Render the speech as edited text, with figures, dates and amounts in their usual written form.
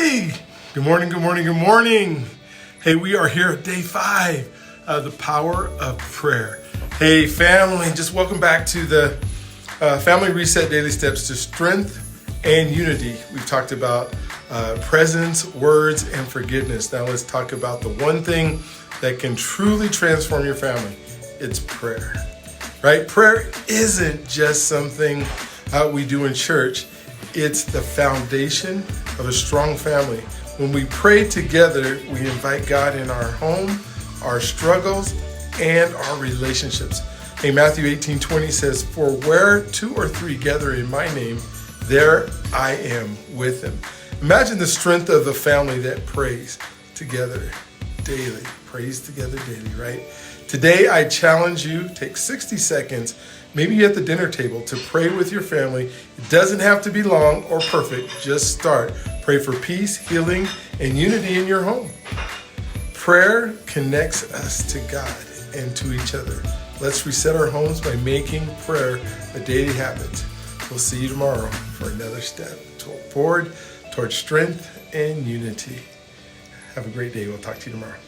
Hey, good morning, good morning, good morning. Hey, we are here at day 5 of the power of prayer. Hey, family, just welcome back to the Family Reset Daily Steps to Strength and Unity. We've talked about presence, words, and forgiveness. Now let's talk about the one thing that can truly transform your family. It's prayer, right? Prayer isn't just something we do in church. It's the foundation of a strong family. When we pray together, we invite God in our home, our struggles, and our relationships. Hey, Matthew 18:20 says, "For where 2 or 3 gather in my name, there I am with them." Imagine the strength of the family that prays together daily. Prays together daily, right? Today, I challenge you, take 60 seconds, maybe at the dinner table, to pray with your family. It doesn't have to be long or perfect. Just start. Pray for peace, healing, and unity in your home. Prayer connects us to God and to each other. Let's reset our homes by making prayer a daily habit. We'll see you tomorrow for another step forward towards strength and unity. Have a great day. We'll talk to you tomorrow.